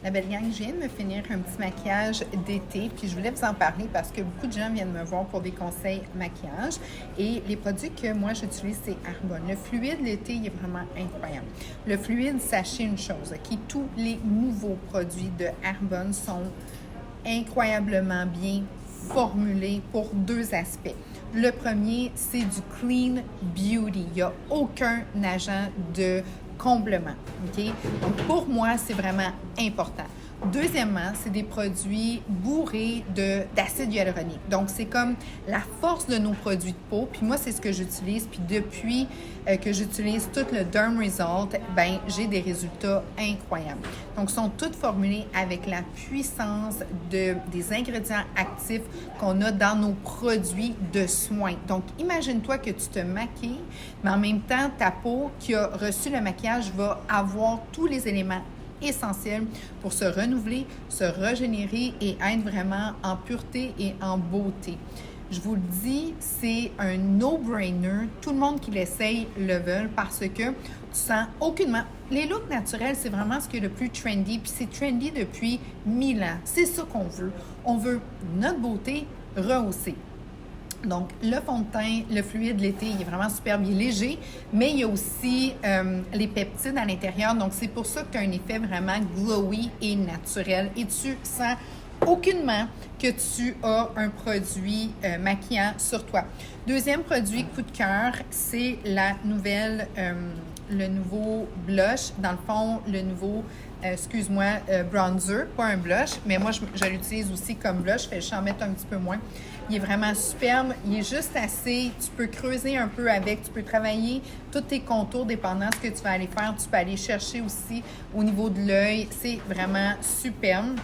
La belle gang, je viens de me finir un petit maquillage d'été, puis je voulais vous en parler parce que beaucoup de gens viennent me voir pour des conseils maquillage. Et les produits que moi j'utilise, c'est Arbonne. Le fluide l'été, il est vraiment incroyable. Le fluide, sachez une chose, OK? Tous les nouveaux produits de Arbonne sont incroyablement bien formulés pour deux aspects. Le premier, c'est du clean beauty. Il n'y a aucun agent de comblement. OK? Donc, pour moi, c'est vraiment important. Deuxièmement, c'est des produits bourrés d'acide hyaluronique. Donc, c'est comme la force de nos produits de peau. Puis moi, c'est ce que j'utilise. Puis depuis que j'utilise tout le Derm Result, ben j'ai des résultats incroyables. Donc, ils sont tous formulés avec la puissance des ingrédients actifs qu'on a dans nos produits de soins. Donc, imagine-toi que tu te maquilles, mais en même temps, ta peau qui a reçu le maquillage va avoir tous les éléments essentiel pour se renouveler, se régénérer et être vraiment en pureté et en beauté. Je vous le dis, c'est un no-brainer. Tout le monde qui l'essaye le veut parce que tu sens aucunement. Les looks naturels, c'est vraiment ce qui est le plus trendy, puis c'est trendy depuis 1000 ans. C'est ça qu'on veut. On veut notre beauté rehaussée. Donc, le fond de teint, le fluide l'été, il est vraiment superbe, il est léger, mais il y a aussi les peptides à l'intérieur. Donc, c'est pour ça que tu as un effet vraiment glowy et naturel. Et tu sens aucunement que tu as un produit maquillant sur toi. Deuxième produit coup de cœur, c'est le nouveau blush. Dans le fond, le nouveau bronzer, pas un blush, mais moi, je l'utilise aussi comme blush, je vais juste en mettre un petit peu moins. Il est vraiment superbe, il est juste assez, tu peux creuser un peu avec, tu peux travailler tous tes contours dépendant de ce que tu vas aller faire, tu peux aller chercher aussi au niveau de l'œil, c'est vraiment superbe.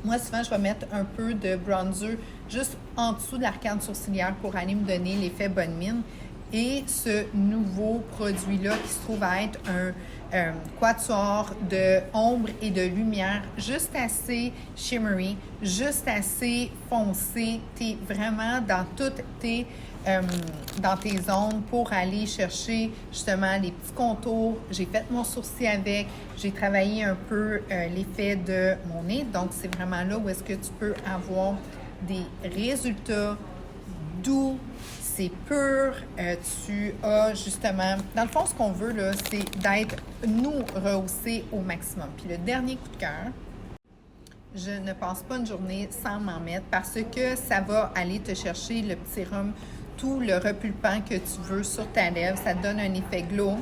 Moi, souvent, je vais mettre un peu de bronzer juste en dessous de l'arcade sourcilière pour aller me donner l'effet bonne mine. Et ce nouveau produit-là qui se trouve à être un quatuor de ombre et de lumière, juste assez shimmery, juste assez foncé. Tu es vraiment dans toutes dans tes zones pour aller chercher justement les petits contours. J'ai fait mon sourcil avec, j'ai travaillé un peu l'effet de mon nez. Donc, c'est vraiment là où est-ce que tu peux avoir des résultats doux, c'est pur, tu as justement, dans le fond, ce qu'on veut, là, c'est d'être, nous, rehaussés au maximum. Puis le dernier coup de cœur, je ne passe pas une journée sans m'en mettre parce que ça va aller te chercher le petit rhum, tout le repulpant que tu veux sur ta lèvre. Ça te donne un effet glow.